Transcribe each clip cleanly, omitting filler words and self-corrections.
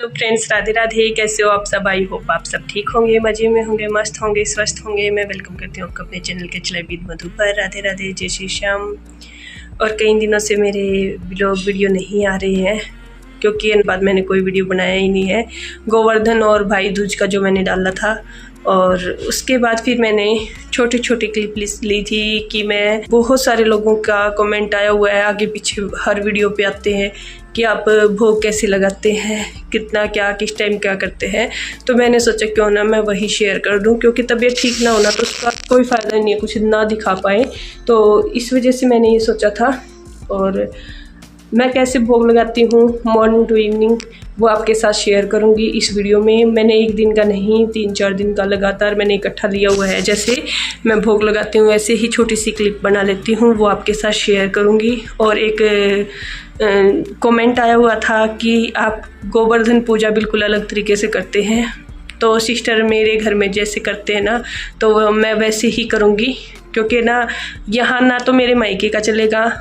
तो फ्रेंड्स, राधे राधे। कैसे हो आप सब? आई होप आप सब ठीक होंगे, मज़े में होंगे, मस्त होंगे, स्वस्थ होंगे। मैं वेलकम करती हूँ आपको अपने चैनल के चले विद मधु पर। राधे राधे, जय श्री श्याम। और कई दिनों से मेरे वीडियो नहीं आ रहे हैं क्योंकि इन बाद मैंने कोई वीडियो बनाया ही नहीं है। गोवर्धन और भाई दूज का जो मैंने डाला था, और उसके बाद फिर मैंने छोटी छोटी क्लिप ली थी कि मैं बहुत सारे लोगों का कमेंट आया हुआ है, आगे पीछे हर वीडियो पे आते हैं कि आप भोग कैसे लगाते हैं, कितना क्या, किस टाइम क्या करते हैं। तो मैंने सोचा क्यों ना मैं वही शेयर कर दूं, क्योंकि तबीयत ठीक ना होना तो उसका कोई फ़ायदा नहीं है, कुछ ना दिखा पाए। तो इस वजह से मैंने ये सोचा था। और मैं कैसे भोग लगाती हूँ मॉर्निंग टू इवनिंग, वो आपके साथ शेयर करूँगी इस वीडियो में। मैंने एक दिन का नहीं, 3-4 दिन का लगातार मैंने इकट्ठा लिया हुआ है। जैसे मैं भोग लगाती हूँ वैसे ही छोटी सी क्लिप बना लेती हूँ, वो आपके साथ शेयर करूँगी। और एक कमेंट आया हुआ था कि आप गोवर्धन पूजा बिल्कुल अलग तरीके से करते हैं। तो सिस्टर मेरे घर में जैसे करते हैं ना, तो मैं वैसे ही करूँगी, क्योंकि ना यहाँ ना तो मेरे मायके का चलेगा,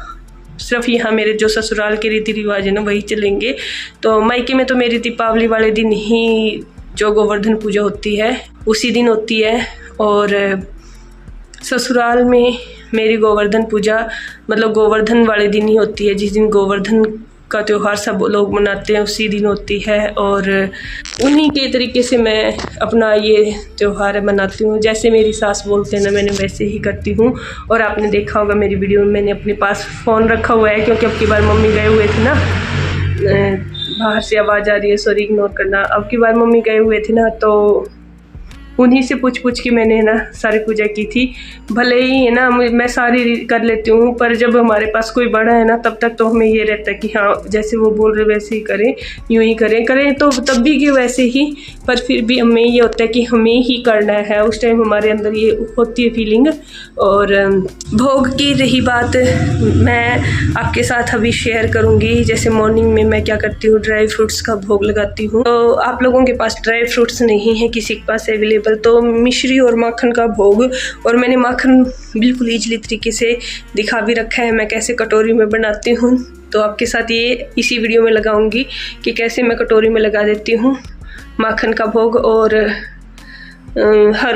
सिर्फ यहाँ मेरे जो ससुराल के रीति रिवाज है ना वही चलेंगे। तो मायके में तो मेरी दीपावली वाले दिन ही जो गोवर्धन पूजा होती है उसी दिन होती है, और ससुराल में मेरी गोवर्धन पूजा मतलब गोवर्धन वाले दिन ही होती है। जिस दिन गोवर्धन का त्यौहार सब लोग मनाते हैं उसी दिन होती है, और उन्हीं के तरीके से मैं अपना ये त्यौहार मनाती हूँ। जैसे मेरी सास बोलते हैं ना, मैंने वैसे ही करती हूँ। और आपने देखा होगा मेरी वीडियो में मैंने अपने पास फ़ोन रखा हुआ है, क्योंकि अब की बार मम्मी गए हुए थे ना, बाहर से आवाज़ आ रही है, सॉरी इग्नोर करना। अब की बार मम्मी गए हुए थे ना, तो उन्हीं से पूछ के मैंने है ना सारी पूजा की थी। भले ही है ना मैं सारी कर लेती हूँ, पर जब हमारे पास कोई बड़ा है ना तब तक तो हमें ये रहता है कि हाँ जैसे वो बोल रहे वैसे ही करें, यूँ ही करें तो तब भी कि वैसे ही। पर फिर भी हमें ये होता है कि हमें ही करना है, उस टाइम हमारे अंदर ये होती है फीलिंग। और भोग की रही बात, मैं आपके साथ अभी शेयर करूँगी। जैसे मॉर्निंग में मैं क्या करती हूँ, ड्राई फ्रूट्स का भोग लगाती हूँ। तो आप लोगों के पास ड्राई फ्रूट्स नहीं है, किसी के पास अवेलेबल, तो मिश्री और माखन का भोग। और मैंने माखन बिल्कुल ईजिली तरीके से दिखा भी रखा है मैं कैसे कटोरी में बनाती हूँ। तो आपके साथ ये इसी वीडियो में लगाऊंगी कि कैसे मैं कटोरी में लगा देती हूँ माखन का भोग। और हर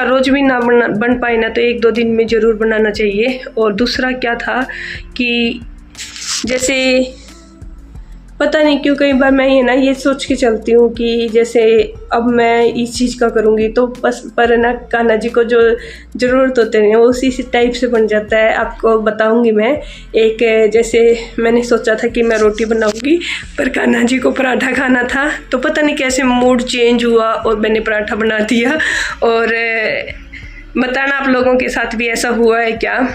रोज़ भी ना बन पाए ना तो 1-2 दिन में ज़रूर बनाना चाहिए। और दूसरा क्या था कि जैसे पता नहीं क्यों कई बार मैं ये ना ये सोच के चलती हूँ कि जैसे अब मैं इस चीज़ का करूँगी तो बस पर ना कान्हा जी को जो ज़रूरत होते हैं वो उसी टाइप से बन जाता है। आपको बताऊँगी मैं एक, जैसे मैंने सोचा था कि मैं रोटी बनाऊँगी, पर कान्हा जी को पराठा खाना था, तो पता नहीं कैसे मूड चेंज हुआ और मैंने पराठा बना दिया। और बताना आप लोगों के साथ भी ऐसा हुआ है क्या?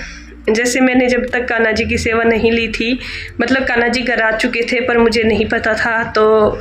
जैसे मैंने जब तक कान्हा जी की सेवा नहीं ली थी, मतलब कान्हा जी घर आ चुके थे पर मुझे नहीं पता था, तो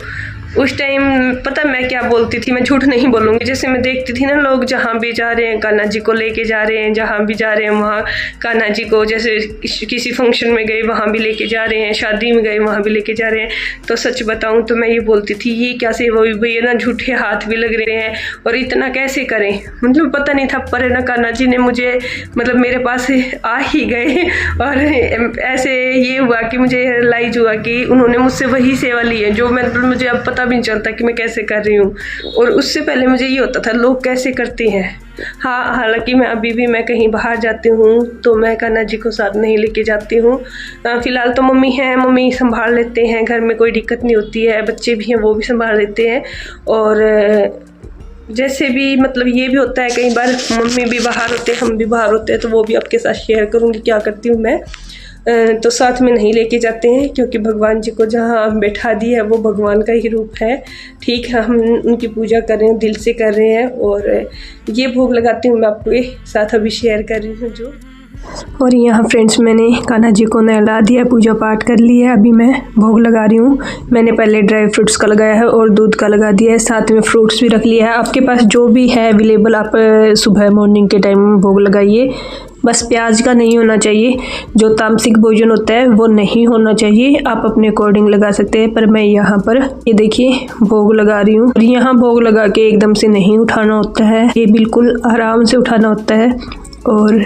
उस टाइम पता मैं क्या बोलती थी, मैं झूठ नहीं बोलूँगी। जैसे मैं देखती थी ना लोग जहाँ भी जा रहे हैं कान्हा जी को लेके जा रहे हैं, जहाँ भी जा रहे हैं वहाँ कान्हा जी को, जैसे किसी फंक्शन में गए वहाँ भी लेके जा रहे हैं, शादी में गए वहाँ भी लेके जा रहे हैं। तो सच बताऊँ तो मैं ये बोलती थी ये क्या सेवा हुई भैया, ना झूठे हाथ भी लग रहे हैं और इतना कैसे करें, मतलब पता नहीं था। पर ना कान्हा जी ने मुझे मतलब मेरे पास आ ही गए, और ऐसे ये हुआ कि मुझे रियलाइज हुआ कि उन्होंने मुझसे वही सेवा ली है जो मतलब मुझे अब पता भी नहीं चलता कि मैं कैसे कर रही हूँ। और उससे पहले मुझे ये होता था लोग कैसे करते हैं। हाँ, हालांकि मैं अभी भी मैं कहीं बाहर जाती हूँ तो मैं कान्हा जी को साथ नहीं लेके जाती हूँ। फ़िलहाल तो मम्मी हैं, मम्मी संभाल लेते हैं, घर में कोई दिक्कत नहीं होती है, बच्चे भी हैं वो भी संभाल लेते हैं। और जैसे भी मतलब ये भी होता है कई बार मम्मी भी बाहर होते हैं, हम भी बाहर होते हैं, तो वो भी आपके साथ शेयर करूँगी क्या करती हूँ मैं। तो साथ में नहीं लेके जाते हैं क्योंकि भगवान जी को जहाँ बैठा दिया है वो भगवान का ही रूप है। ठीक है, हम उनकी पूजा कर रहे हैं, दिल से कर रहे हैं। और ये भोग लगाती हूँ मैं आपके साथ अभी शेयर कर रही हूँ जो। और यहाँ फ्रेंड्स मैंने कान्हा जी को नहला दिया, पूजा पाठ कर लिया है, अभी मैं भोग लगा रही हूँ। मैंने पहले ड्राई फ्रूट्स का लगाया है और दूध का लगा दिया है, साथ में फ्रूट्स भी रख लिया है। आपके पास जो भी है अवेलेबल आप सुबह मॉर्निंग के टाइम भोग लगाइए। बस प्याज का नहीं होना चाहिए, जो तामसिक भोजन होता है वो नहीं होना चाहिए। आप अपने अकॉर्डिंग लगा सकते हैं, पर मैं यहाँ पर ये देखिए भोग लगा रही हूँ। यहाँ भोग लगा के एकदम से नहीं उठाना होता है, ये बिल्कुल आराम से उठाना होता है। और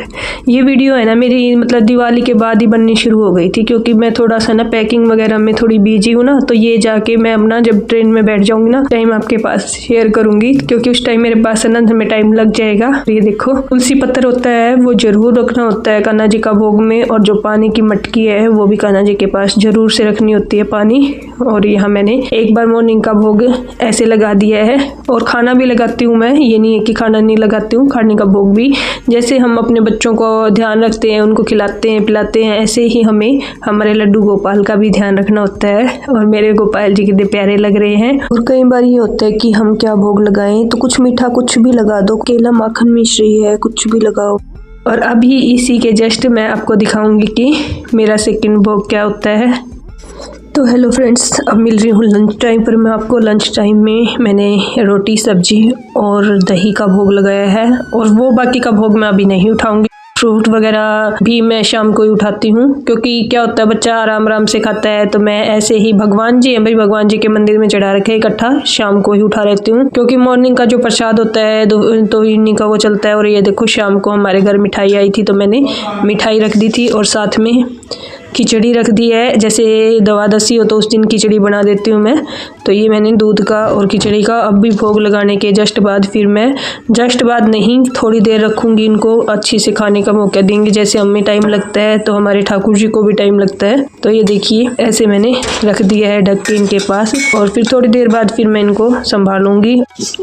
ये वीडियो है ना मेरी मतलब दिवाली के बाद ही बननी शुरू हो गई थी, क्योंकि मैं थोड़ा सा ना पैकिंग वगैरह में थोड़ी बिजी हूँ ना, तो ये जाके मैं अपना जब ट्रेन में बैठ जाऊंगी ना टाइम आपके पास शेयर करूंगी, क्योंकि उस टाइम मेरे पास है ना हमें टाइम लग जाएगा। ये देखो तुलसी पत्थर होता है वो जरूर रखना होता है कान्हा जी का भोग में, और जो पानी की मटकी है वो भी कान्हा जी के पास जरूर से रखनी होती है पानी। और यहाँ मैंने एक बार मॉर्निंग का भोग ऐसे लगा दिया है, और खाना भी लगाती हूँ मैं, ये नहीं है कि खाना नहीं लगाती हूँ, खाने का भोग भी। जैसे हम अपने बच्चों को ध्यान रखते हैं, उनको खिलाते हैं पिलाते हैं, ऐसे ही हमें हमारे लड्डू गोपाल का भी ध्यान रखना होता है। और मेरे गोपाल जी कितने प्यारे लग रहे हैं। और कई बार ये होता है कि हम क्या भोग लगाएं, तो कुछ मीठा कुछ भी लगा दो, केला माखन मिश्री है कुछ भी लगाओ। और अभी इसी के जस्ट मैं आपको दिखाऊंगी कि मेरा सेकंड भोग क्या होता है। तो हेलो फ्रेंड्स, अब मिल रही हूँ लंच टाइम पर मैं आपको। लंच टाइम में मैंने रोटी सब्जी और दही का भोग लगाया है, और वो बाकी का भोग मैं अभी नहीं उठाऊंगी। फ्रूट वगैरह भी मैं शाम को ही उठाती हूँ, क्योंकि क्या होता है बच्चा आराम आराम से खाता है, तो मैं ऐसे ही भगवान जी है भाई, भगवान जी के मंदिर में चढ़ा रखे इकट्ठा, शाम को ही उठा लेती हूँ, क्योंकि मॉर्निंग का जो प्रसाद होता है तो इन्हीं का वो चलता है। और ये देखो शाम को हमारे घर मिठाई आई थी, तो मैंने मिठाई रख दी थी, और साथ में खिचड़ी रख दी है। जैसे द्वादशी हो तो उस दिन खिचड़ी बना देती हूँ मैं, तो ये मैंने दूध का और खिचड़ी का अब भी भोग लगाने के जस्ट बाद, फिर मैं जस्ट बाद नहीं थोड़ी देर रखूँगी, इनको अच्छी से खाने का मौका देंगे। जैसे हमें टाइम लगता है तो हमारे ठाकुर जी को भी टाइम लगता है। तो ये देखिए ऐसे मैंने रख दिया है ढक के इनके पास, और फिर थोड़ी देर बाद फिर मैं इनको संभालूंगी,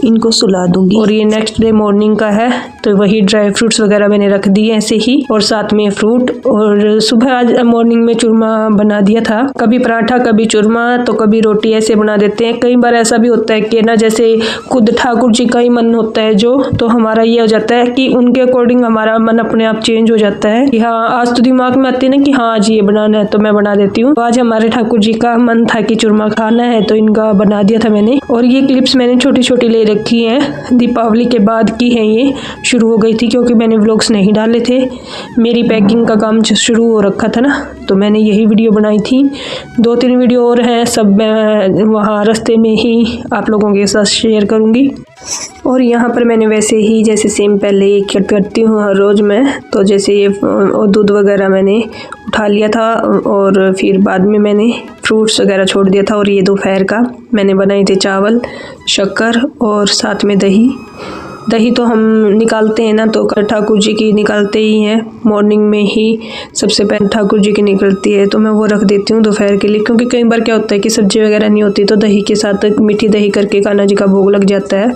इनको सुला दूंगी। और ये नेक्स्ट डे मॉर्निंग का है, तो वही ड्राई फ्रूट्स वगैरह मैंने रख दिए ऐसे ही, और साथ में फ्रूट। और सुबह आज मॉर्निंग में चूरमा बना दिया था, कभी पराठा कभी चूरमा, तो कभी रोटी ऐसे बना देते हैं। कई बार ऐसा भी होता है कि ना जैसे खुद ठाकुर जी का ही मन होता है जो, तो हमारा ये हो जाता है कि उनके अकॉर्डिंग हमारा मन अपने आप चेंज हो जाता है कि हाँ आज तो दिमाग में आती है ना कि हाँ आज ये बनाना है, तो मैं बना देती हूँ। तो आज हमारे ठाकुर जी का मन था कि चूरमा खाना है, तो इनका बना दिया था मैंने। और ये क्लिप्स मैंने छोटी छोटी ले रखी हैं, दीपावली के बाद की है, ये शुरू हो गई थी क्योंकि मैंने व्लॉग्स नहीं डाले थे, मेरी पैकिंग का काम शुरू हो रखा था ना, तो मैंने यही वीडियो बनाई थी। 2-3 वीडियो और हैं, सब मैं वहाँ रास्ते में ही आप लोगों के साथ शेयर करूँगी। और यहाँ पर मैंने वैसे ही जैसे सेम पहले ही कट करती हूँ हर रोज़ मैं, तो जैसे ये दूध वगैरह मैंने उठा लिया था, और फिर बाद में मैंने फ्रूट्स वगैरह छोड़ दिया था। और ये दोपहर का मैंने बनाए थे चावल, शक्कर और साथ में दही। दही तो हम निकालते हैं ना, तो ठाकुर जी की निकालते ही हैं, मॉर्निंग में ही सबसे पहले ठाकुर जी की निकलती है, तो मैं वो रख देती हूँ दोपहर के लिए। क्योंकि कई बार क्या होता है कि सब्जी वगैरह नहीं होती, तो दही के साथ मीठी दही करके कान्हा जी का भोग लग जाता है।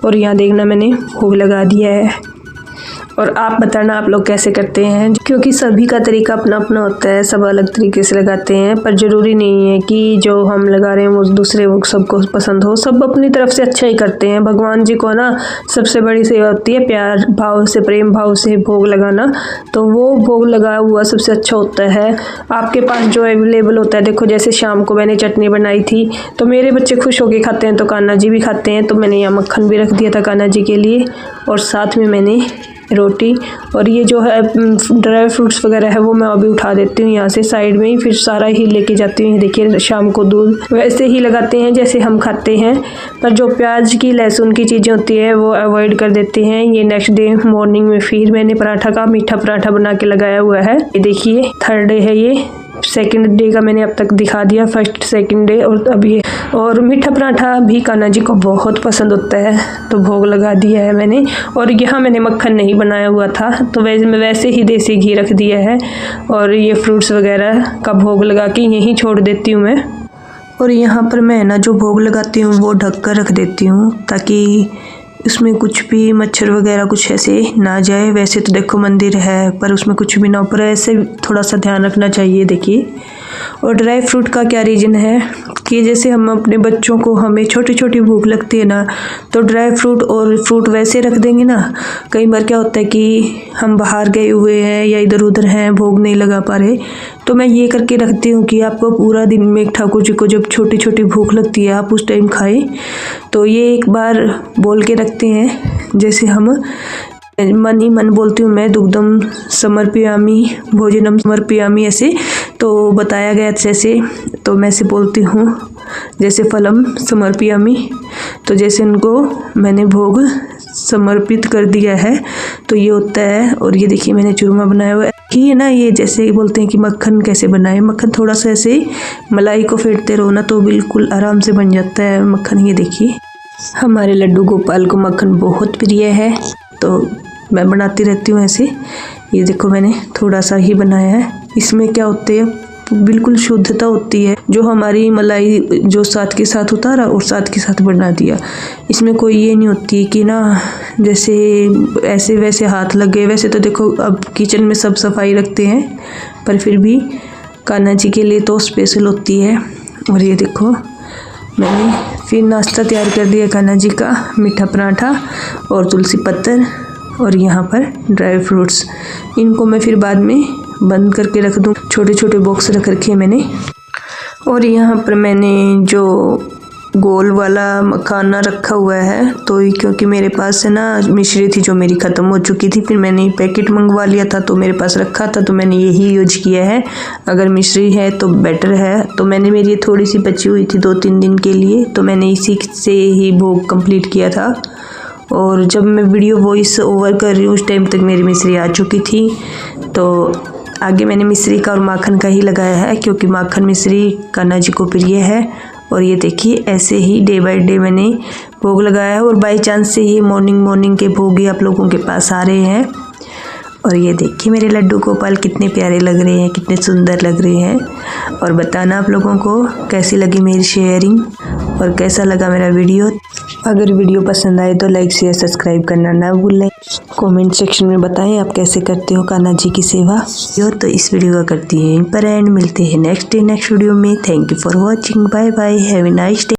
और यहाँ देखना मैंने भोग लगा दिया है। और आप बताना आप लोग कैसे करते हैं, क्योंकि सभी का तरीका अपना अपना होता है, सब अलग तरीके से लगाते हैं, पर ज़रूरी नहीं है कि जो हम लगा रहे हैं वो दूसरे वो सबको पसंद हो। सब अपनी तरफ से अच्छा ही करते हैं। भगवान जी को ना सबसे बड़ी सेवा होती है प्यार भाव से, प्रेम भाव से भोग लगाना, तो वो भोग लगा हुआ सबसे अच्छा होता है। आपके पास जो अवेलेबल होता है, देखो जैसे शाम को मैंने चटनी बनाई थी, तो मेरे बच्चे खुश होकर खाते हैं, तो कान्हा जी भी खाते हैं, तो मैंने यहाँ मक्खन भी रख दिया था कान्हा जी के लिए, और साथ में मैंने रोटी। और ये जो है ड्राई फ्रूट्स वगैरह है वो मैं अभी उठा देती हूँ यहाँ से साइड में ही, फिर सारा ही लेके जाती हूँ। देखिए शाम को दूध वैसे ही लगाते हैं जैसे हम खाते हैं, पर जो प्याज की लहसुन की चीज़ें होती है वो अवॉइड कर देते हैं। ये नेक्स्ट डे मॉर्निंग में फिर मैंने पराठा का मीठा पराठा बना के लगाया हुआ है। ये देखिए थर्ड डे है, ये सेकंड डे का मैंने अब तक दिखा दिया, फर्स्ट सेकंड डे और अभी। और मीठा पराठा भी कान्हा जी को बहुत पसंद होता है, तो भोग लगा दिया है मैंने। और यहाँ मैंने मक्खन नहीं बनाया हुआ था, तो वैसे ही देसी घी रख दिया है, और ये फ्रूट्स वगैरह का भोग लगा के यहीं छोड़ देती हूँ मैं। और यहाँ पर मैं ना जो भोग लगाती हूँ वो ढक कर रख देती हूँ, ताकि उसमें कुछ भी मच्छर वगैरह कुछ ऐसे ना जाए। वैसे तो देखो मंदिर है, पर उसमें कुछ भी ना, पर ऐसे थोड़ा सा ध्यान रखना चाहिए। देखिए, और ड्राई फ्रूट का क्या रीज़न है कि जैसे हम अपने बच्चों को, हमें छोटी छोटी भूख लगती है ना, तो ड्राई फ्रूट और फ्रूट वैसे रख देंगे ना। कई बार क्या होता है कि हम बाहर गए हुए हैं या इधर उधर हैं, भोग नहीं लगा पा रहे, तो मैं ये करके रखती हूँ कि आपको पूरा दिन में ठाकुर जी को जब छोटी छोटी भूख लगती है आप उस टाइम खाएं। तो ये एक बार बोल के रखते हैं, जैसे हम मन ही मन बोलती हूँ मैं, दुग्धम समर्पयामि भोजनम समर्पयामि, ऐसे तो बताया गया जैसे, तो मैं से बोलती हूँ जैसे फलम समर्पयामि, तो जैसे उनको मैंने भोग समर्पित कर दिया है। तो ये होता है। और ये देखिए मैंने चूरमा बनाया हुआ है कि ये ना, ये जैसे बोलते हैं कि मक्खन कैसे बनाए, मक्खन थोड़ा सा ऐसे मलाई को फेंटते रहो ना तो बिल्कुल आराम से बन जाता है मक्खन। ये देखिए हमारे लड्डू गोपाल को मक्खन बहुत प्रिय है, तो मैं बनाती रहती हूँ ऐसे। ये देखो मैंने थोड़ा सा ही बनाया है। इसमें क्या होते है, बिल्कुल शुद्धता होती है। जो हमारी मलाई जो साथ के साथ उतारा और साथ के साथ बना दिया, इसमें कोई ये नहीं होती कि ना जैसे ऐसे वैसे हाथ लग गए। वैसे तो देखो अब किचन में सब सफाई रखते हैं, पर फिर भी कान्हा जी के लिए तो स्पेशल होती है। और ये देखो मैंने फिर नाश्ता तैयार कर दिया कान्हा जी का, मीठा पराठा और तुलसी पत्तर और यहाँ पर ड्राई फ्रूट्स। इनको मैं फिर बाद में बंद करके रख दूँ, छोटे छोटे बॉक्स रख रखे मैंने। और यहाँ पर मैंने जो गोल वाला मखाना रखा हुआ है, तो क्योंकि मेरे पास है ना मिश्री थी जो मेरी ख़त्म हो चुकी थी, फिर मैंने पैकेट मंगवा लिया था तो मेरे पास रखा था, तो मैंने यही यूज किया है। अगर मिश्री है तो बेटर है। तो मैंने मेरी ये थोड़ी सी बची हुई थी 2-3 दिन के लिए, तो मैंने इसी से ही भोग कंप्लीट किया था। और जब मैं वीडियो वॉइस ओवर कर रही हूँ उस टाइम तक मेरी मिश्री आ चुकी थी। तो आगे मैंने मिश्री का और माखन का ही लगाया है, क्योंकि माखन मिश्री कान्हा जी को प्रिय है। और ये देखिए ऐसे ही डे बाय डे मैंने भोग लगाया है, और बाय चांस से ही मॉर्निंग के भोग ही आप लोगों के पास आ रहे हैं। और ये देखिए मेरे लड्डू गोपाल कितने प्यारे लग रहे हैं, कितने सुंदर लग रहे हैं। और बताना आप लोगों को कैसी लगी मेरी शेयरिंग और कैसा लगा मेरा वीडियो। अगर वीडियो पसंद आए तो लाइक शेयर सब्सक्राइब करना ना भूलें। कमेंट सेक्शन में बताएं आप कैसे करते हो कान्हा जी की सेवा। तो इस वीडियो का करती है यहीं पर एंड। मिलते हैं नेक्स्ट वीडियो में। Thank you for watching. Bye bye. Have a nice day.